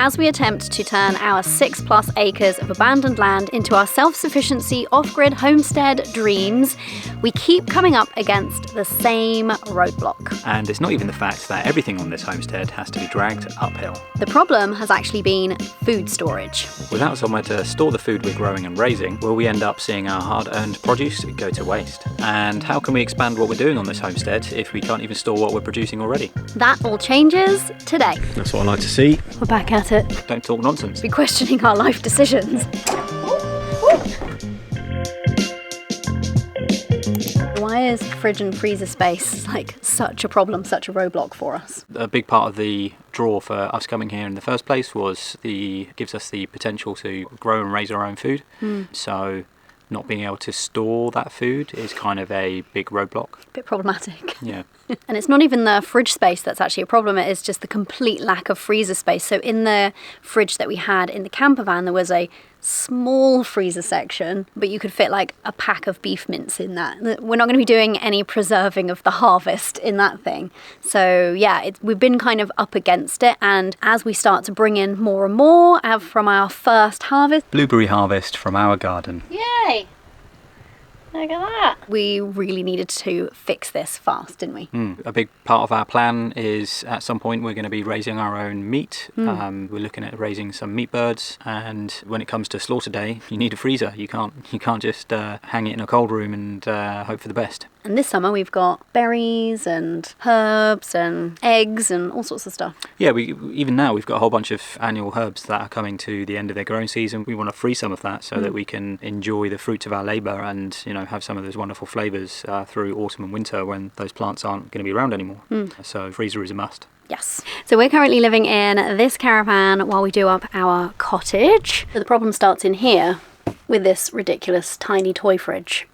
as we attempt to turn our 6+ acres of abandoned land into our self-sufficiency off-grid homestead dreams, we keep coming up against the same roadblock. And it's not even the fact that everything on this homestead has to be dragged uphill. The problem has actually been food storage. Without somewhere to store the food we're growing and raising, will we end up seeing our hard-earned produce go to waste? And how can we expand what we're doing on this homestead if we can't even store what we're producing already? That all changes today. That's what I like to see. We're back at it. Don't talk nonsense. We're questioning our life decisions. Why is fridge and freezer space like such a problem, such a roadblock for us? A big part of the draw for us coming here in the first place was gives us the potential to grow and raise our own food. So not being able to store that food is kind of a big roadblock. A bit problematic. Yeah. And it's not even the fridge space that's actually a problem, it is just the complete lack of freezer space. So in the fridge that we had in the camper van, there was a small freezer section, but you could fit like a pack of beef mince in that. We're not going to be doing any preserving of the harvest in that thing. So yeah, we've been kind of up against it, and as we start to bring in more and more from our first harvest. Blueberry harvest from our garden. Yay! Look at that. We really needed to fix this fast, didn't we? A big part of our plan is at some point we're going to be raising our own meat. We're looking at raising some meat birds, and when it comes to slaughter day, you need a freezer. You can't just hang it in a cold room and hope for the best. And this summer we've got berries and herbs and eggs and all sorts of stuff. Yeah, even now we've got a whole bunch of annual herbs that are coming to the end of their growing season. We want to freeze some of that so that we can enjoy the fruits of our labour and, have some of those wonderful flavours through autumn and winter when those plants aren't going to be around anymore. So freezer is a must. Yes. So we're currently living in this caravan while we do up our cottage. So the problem starts in here with this ridiculous tiny toy fridge.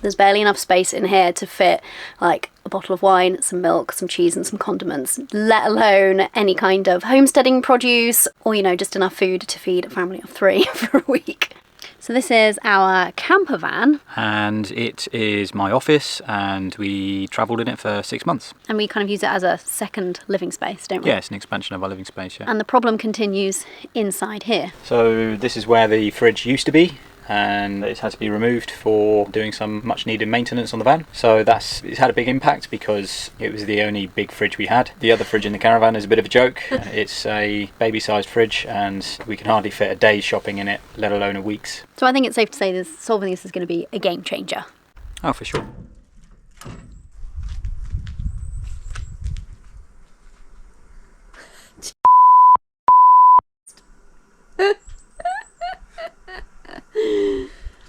There's barely enough space in here to fit like a bottle of wine, some milk, some cheese and some condiments, let alone any kind of homesteading produce or, just enough food to feed a family of 3 for a week. So this is our camper van. And it is my office, and we travelled in it for 6 months. And we kind of use it as a second living space, don't we? Yeah, it's an expansion of our living space, yeah. And the problem continues inside here. So this is where the fridge used to be, and it's had to be removed for doing some much needed maintenance on the van. So it's had a big impact because it was the only big fridge we had. The other fridge in the caravan is a bit of a joke. It's a baby-sized fridge and we can hardly fit a day's shopping in it, let alone a week's. So I think it's safe to say that solving this is going to be a game changer. Oh, for sure.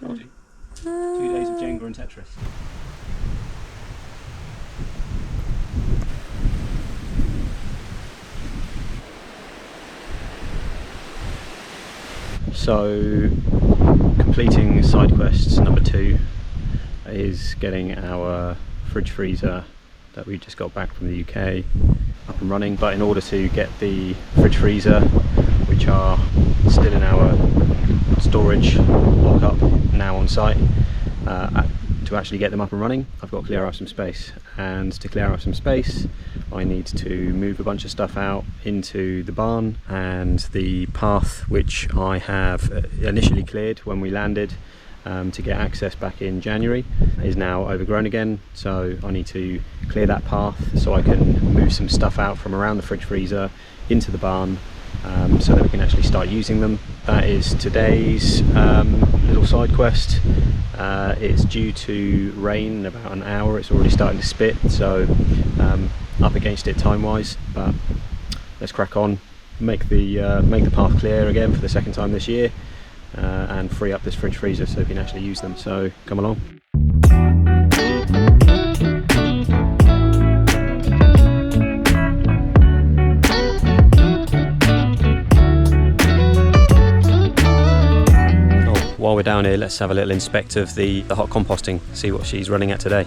Told you. 2 days of Jenga and Tetris. So, completing side quests number 2 is getting our fridge freezer that we just got back from the UK up and running. But in order to get the fridge freezer, which are still in our storage lock-up now on site, to actually get them up and running, I've got to clear out some space. And to clear out some space, I need to move a bunch of stuff out into the barn, and the path which I have initially cleared when we landed to get access back in January is now overgrown again, so I need to clear that path so I can move some stuff out from around the fridge freezer into the barn, so that we can actually start using them. That is today's little side quest. It's due to rain in about an hour. It's already starting to spit, so up against it time wise, but let's crack on, make the path clear again for the second time this year, and free up this fridge freezer so we can actually use them. So come along. While we're down here, let's have a little inspect of the hot composting, see what she's running at today.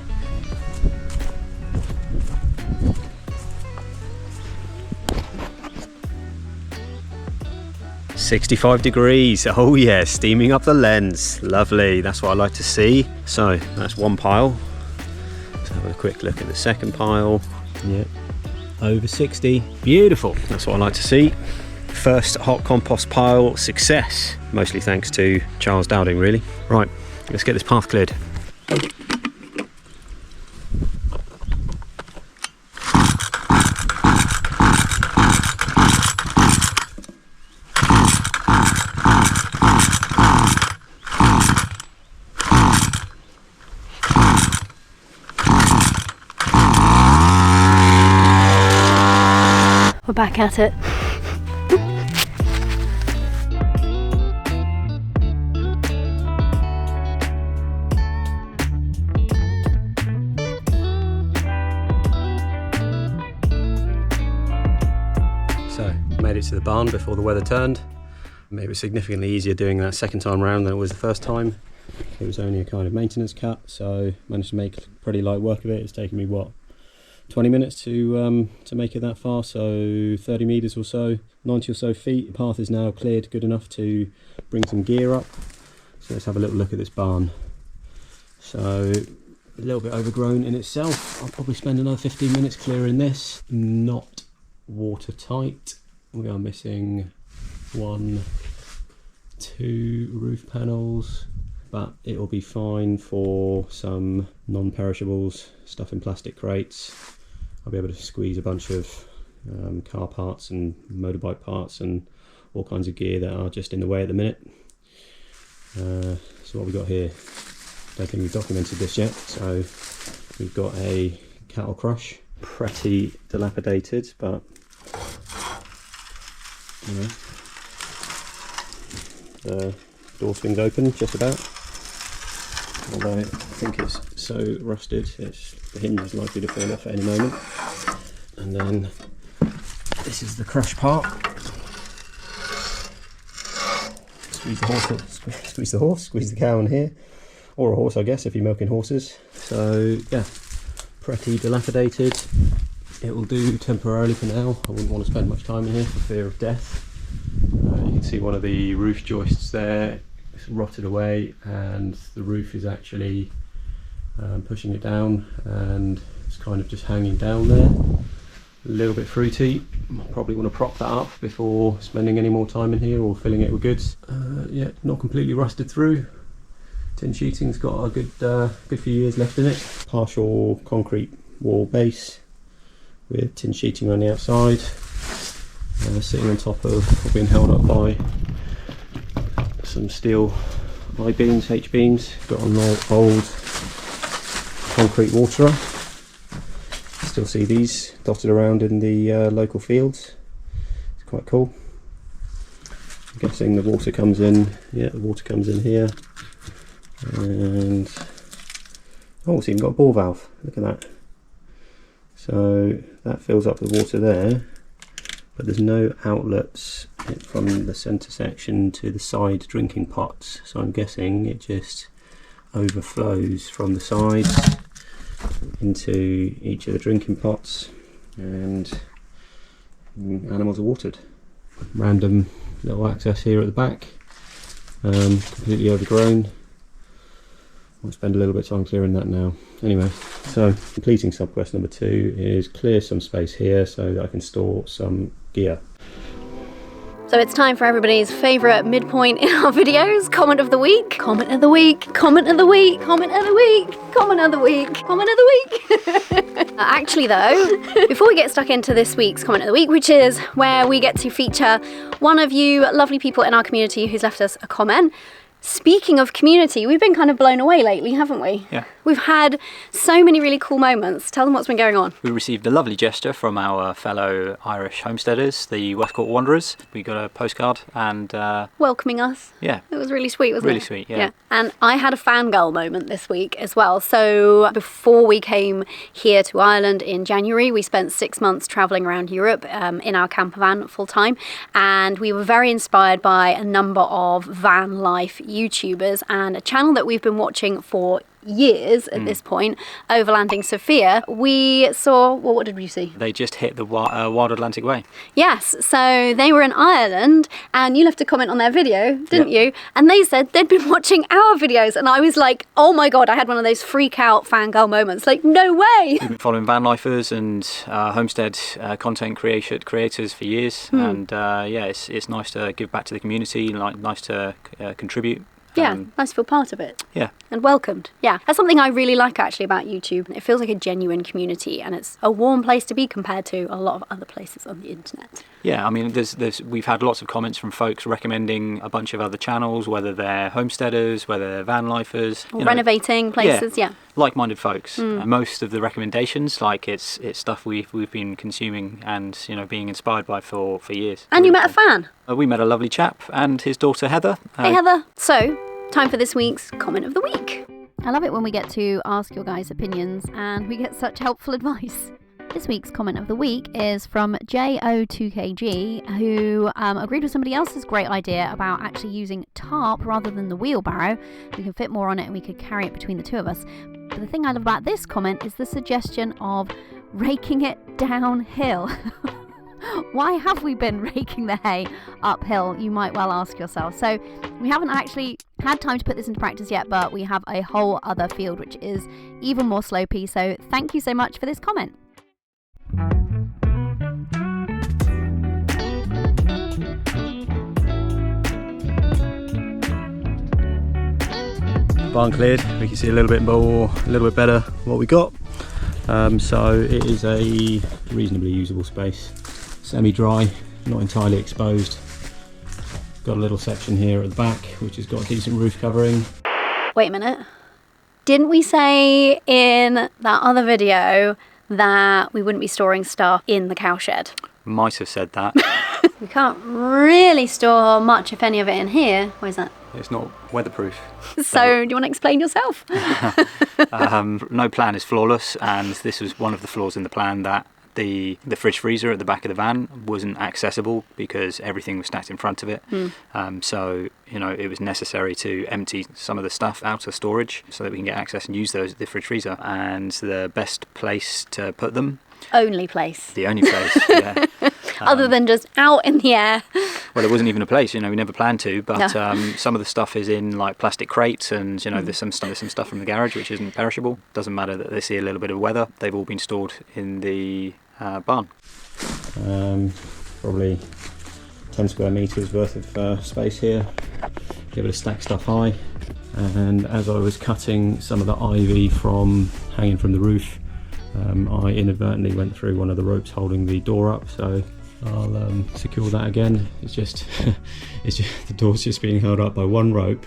"65 degrees, oh yeah, steaming up the lens, lovely, that's what I like to see." So that's one pile. Let's have a quick look at the second pile. Yeah, over 60, beautiful, that's what I like to see. first hot compost pile success, mostly thanks to Charles Dowding really. Right, let's get this path cleared. We're back at it. So, made it to the barn before the weather turned. It was significantly easier doing that second time round than it was the first time. It was only a kind of maintenance cut, so managed to make pretty light work of it. It's taken me, what, 20 minutes to make it that far, so 30 metres or so, 90 or so feet. The path is now cleared good enough to bring some gear up. So let's have a little look at this barn. So a little bit overgrown in itself. I'll probably spend another 15 minutes clearing this. Not watertight. We are missing 1, 2 roof panels, but it will be fine for some non-perishables, stuff in plastic crates. I'll be able to squeeze a bunch of car parts and motorbike parts and all kinds of gear that are just in the way at the minute. So what we got here, don't think we've documented this yet. So we've got a cattle crush, pretty dilapidated, but you know, the door swings open just about. Although I think it's so rusted, the hinge is likely to fall off at any moment. And then this is the crush part. Squeeze the cow in here, or a horse, I guess, if you're milking horses. So yeah, pretty dilapidated. It will do temporarily for now. I wouldn't want to spend much time in here for fear of death. You can see one of the roof joists there. It's rotted away, and the roof is actually pushing it down, and it's kind of just hanging down there. A little bit fruity. Probably want to prop that up before spending any more time in here or filling it with goods. Yeah, not completely rusted through. Tin sheeting's got a good few years left in it. Partial concrete wall base with tin sheeting on the outside, sitting on top of, or being held up by some steel I-beams, H-beams. Got an old concrete waterer. Still see these dotted around in the local fields. It's quite cool. I'm guessing the water comes in, yeah, the water comes in here. And oh, it's even got a ball valve, look at that. So that fills up the water there, but there's no outlets from the centre section to the side drinking pots, so I'm guessing it just overflows from the sides into each of the drinking pots, and animals are watered. Random little access here at the back, completely overgrown. I'll spend a little bit of time clearing that now. Anyway, so completing subquest number 2 is clear some space here so that I can store some gear. So it's time for everybody's favourite midpoint in our videos. Comment of the week. Comment of the week. Comment of the week. Comment of the week. Comment of the week. Comment of the week. Actually though, before we get stuck into this week's comment of the week, which is where we get to feature one of you lovely people in our community who's left us a comment. Speaking of community, we've been kind of blown away lately, haven't we? Yeah. We've had so many really cool moments. Tell them what's been going on. We received a lovely gesture from our fellow Irish homesteaders, the Westcourt Wanderers. We got a postcard and... welcoming us. Yeah. It was really sweet, wasn't it? Really sweet, yeah. And I had a fangirl moment this week as well. So before we came here to Ireland in January, we spent 6 months travelling around Europe in our camper van full time. And we were very inspired by a number of van life YouTubers and a channel that we've been watching for years at this point, overlanding Sophia, we saw, well, what did we see? They just hit the Wild Atlantic Way. Yes, so they were in Ireland, and you left a comment on their video, didn't you? And they said they'd been watching our videos, and I was like, oh my God, I had one of those freak out fangirl moments, like, no way! We've been following van lifers and Homestead content creators for years, and yeah, it's nice to give back to the community, nice to contribute. Yeah, nice to feel part of it. Yeah. And welcomed. Yeah, that's something I really like actually about YouTube. It feels like a genuine community, and it's a warm place to be compared to a lot of other places on the internet. Yeah, I mean, we've had lots of comments from folks recommending a bunch of other channels, whether they're homesteaders, whether they're van lifers, or renovating places. Yeah. Like-minded folks. Most of the recommendations, like it's stuff we've been consuming and being inspired by for years. And you met a fan. We met a lovely chap and his daughter Heather. Hey Heather. So, time for this week's comment of the week. I love it when we get to ask your guys' opinions and we get such helpful advice. This week's comment of the week is from JO2KG, who agreed with somebody else's great idea about actually using tarp rather than the wheelbarrow. We can fit more on it and we could carry it between the two of us. But the thing I love about this comment is the suggestion of raking it downhill. Why have we been raking the hay uphill, you might well ask yourself. So we haven't actually had time to put this into practice yet, but we have a whole other field which is even more slopey. So thank you so much for this comment. Barn cleared, we can see a little bit better what we got. So it is a reasonably usable space, semi-dry, not entirely exposed. Got a little section here at the back which has got a decent roof covering. Wait a minute, didn't we say in that other video that we wouldn't be storing stuff in the cowshed? Might have said that. We can't really store much, if any of it, in here. Why is that? It's not weatherproof. So do you want to explain yourself? No plan is flawless, and this was one of the flaws in the plan, that the fridge freezer at the back of the van wasn't accessible because everything was stacked in front of it. So it was necessary to empty some of the stuff out of storage so that we can get access and use the fridge freezer. And the best place to put them, Only place. the only place, yeah. Other than just out in the air. Well, it wasn't even a place, we never planned to, but some of the stuff is in like plastic crates, and there's some stuff from the garage which isn't perishable. Doesn't matter that they see a little bit of weather, they've all been stored in the barn. Probably 10 square metres worth of space here. Be able to stack stuff high. And as I was cutting some of the ivy from hanging from the roof, I inadvertently went through one of the ropes holding the door up, so I'll secure that again. It's just the door's just being held up by one rope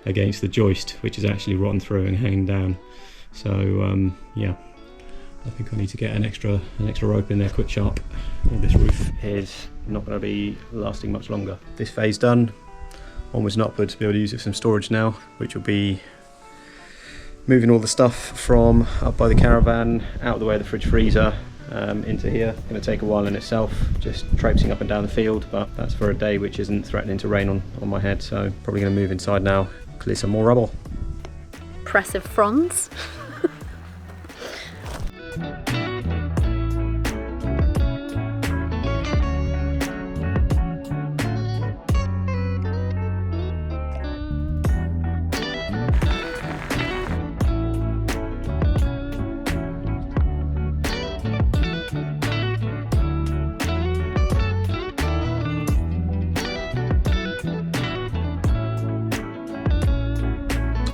against the joist, which is actually rotten through and hanging down. So yeah, I think I need to get an extra rope in there quick sharp. This roof is not going to be lasting much longer. This phase done, onwards and upwards to be able to use it for some storage now, which will be moving all the stuff from up by the caravan, out of the way of the fridge freezer, into here. Going to take a while in itself, just traipsing up and down the field, but that's for a day which isn't threatening to rain on my head, so probably going to move inside now, clear some more rubble. Impressive fronds.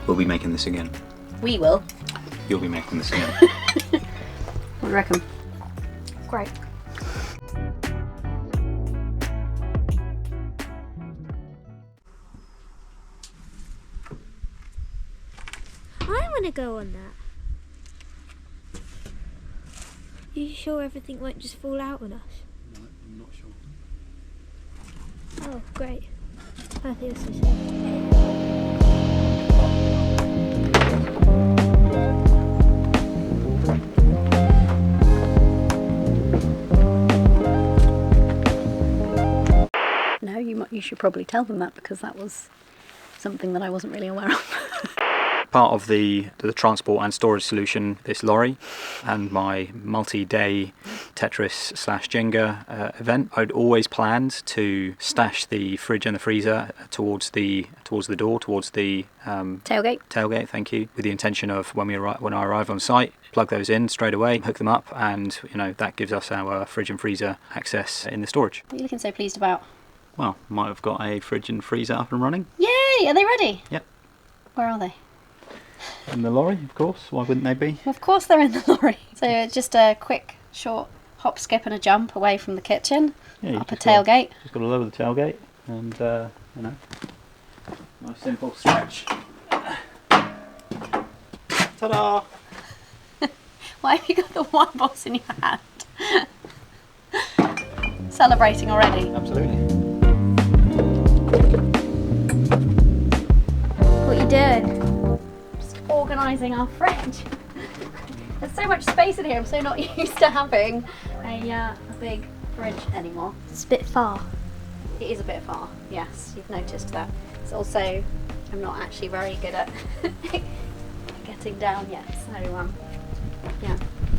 We'll be making this again. We will. You'll be making this again. What do you reckon? Great. I want to go on that. You sure everything won't just fall out on us? No, I'm not sure. Oh, great. I think this is it. No, you should probably tell them that, because that was something that I wasn't really aware of. part of the transport and storage solution, this lorry, and my multi-day Tetris / Jenga event, I'd always planned to stash the fridge and the freezer towards the door, towards the tailgate. Thank you. With the intention of when I arrive on site, plug those in straight away, hook them up, and that gives us our fridge and freezer access in the storage. What are you looking so pleased about? Well, might have got a fridge and freezer up and running. Yay! Are they ready? Yep. Where are they? In the lorry, of course. Why wouldn't they be? Of course they're in the lorry. So just a quick, short hop, skip and a jump away from the kitchen. Yeah, up a tailgate. Just got to lower the tailgate and, nice simple stretch. Ta-da! Why have you got the wine box in your hand? Celebrating already. Absolutely. What are you doing? Just organising our fridge. There's so much space in here, I'm so not used to having a big fridge anymore. It's a bit far. It is a bit far, yes, you've noticed that. It's also, I'm not actually very good at getting down yet, so yeah,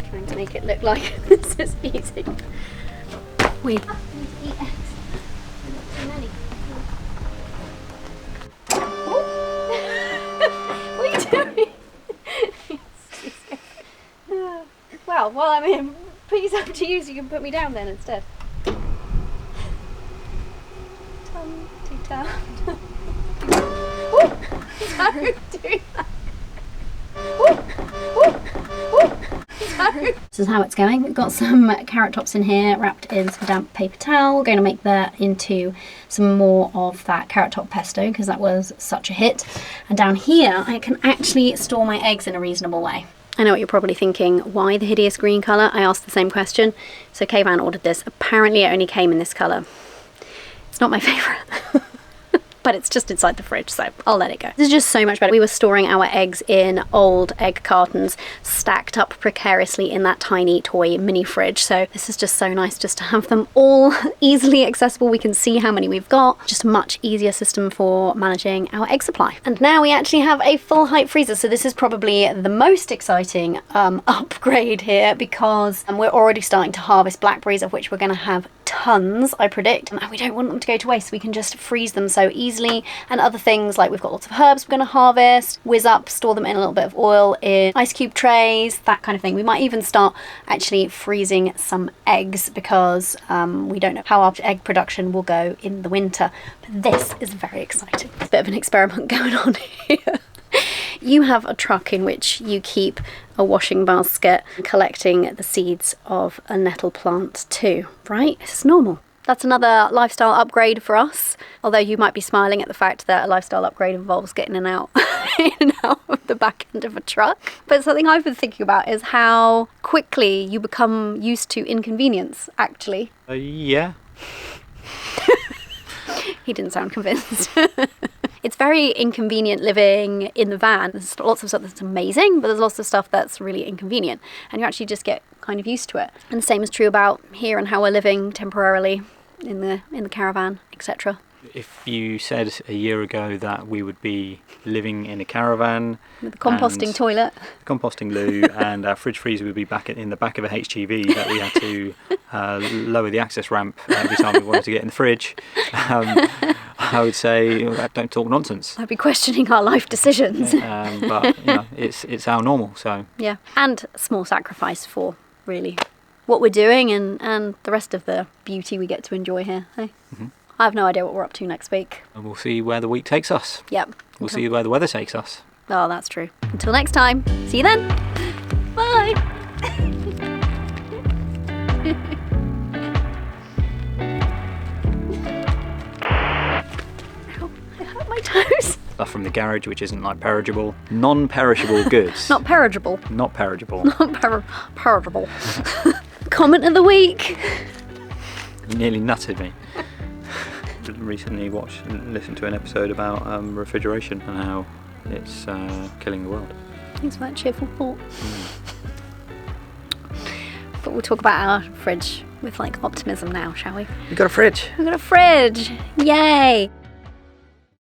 trying to make it look like this is easy. We need to eat eggs. Too many. What are you doing? Well, while I'm here, please up to you so you can put me down then instead. Tum. Don't do that. This is how it's going. We've got some carrot tops in here wrapped in some damp paper towel. We're going to make that into some more of that carrot top pesto because that was such a hit. And down here I can actually store my eggs in a reasonable way. I know what you're probably thinking, why the hideous green colour? I asked the same question. So Kayvan ordered this. Apparently it only came in this colour. It's not my favourite. But it's just inside the fridge, so I'll let it go. This is just so much better. We were storing our eggs in old egg cartons, stacked up precariously in that tiny toy mini fridge. So this is just so nice just to have them all easily accessible. We can see how many we've got. Just a much easier system for managing our egg supply. And now we actually have a full height freezer. So this is probably the most exciting upgrade here because we're already starting to harvest blackberries, of which we're going to have tons, I predict, and we don't want them to go to waste, so we can just freeze them so easily. And other things like we've got lots of herbs we're going to harvest, whiz up, store them in a little bit of oil in ice cube trays, that kind of thing. We might even start actually freezing some eggs because we don't know how our egg production will go in the winter. But this is very exciting. It's a bit of an experiment going on here. You have a truck in which you keep a washing basket collecting the seeds of a nettle plant too, right? It's normal. That's another lifestyle upgrade for us. Although you might be smiling at the fact that a lifestyle upgrade involves getting in and out of the back end of a truck. But something I've been thinking about is how quickly you become used to inconvenience, actually. Yeah. He didn't sound convinced. It's very inconvenient living in the van. There's lots of stuff that's amazing, but there's lots of stuff that's really inconvenient. And you actually just get kind of used to it. And the same is true about here and how we're living temporarily in the caravan, etc. If you said a year ago that we would be living in a caravan with a composting toilet, composting loo, and our fridge freezer would be back in the back of a HGV that we had to lower the access ramp every time we wanted to get in the fridge, I would say don't talk nonsense. I'd be questioning our life decisions. But it's our normal. So yeah, and a small sacrifice for really what we're doing and the rest of the beauty we get to enjoy here. Hey? Mm-hmm. I have no idea what we're up to next week. And we'll see where the week takes us. Yep. We'll see where the weather takes us. Oh, that's true. Until next time. See you then. Bye. Ow, I hurt my toes. Stuff from the garage which isn't like perishable. Non-perishable goods. Not perishable. Not perishable. Not perishable. Comment of the week. You nearly nutted me. Recently listened to an episode about refrigeration and how it's killing the world. Thanks for that cheerful thought. But we'll talk about our fridge with like optimism now, shall we? We've got a fridge. We've got a fridge. Yay!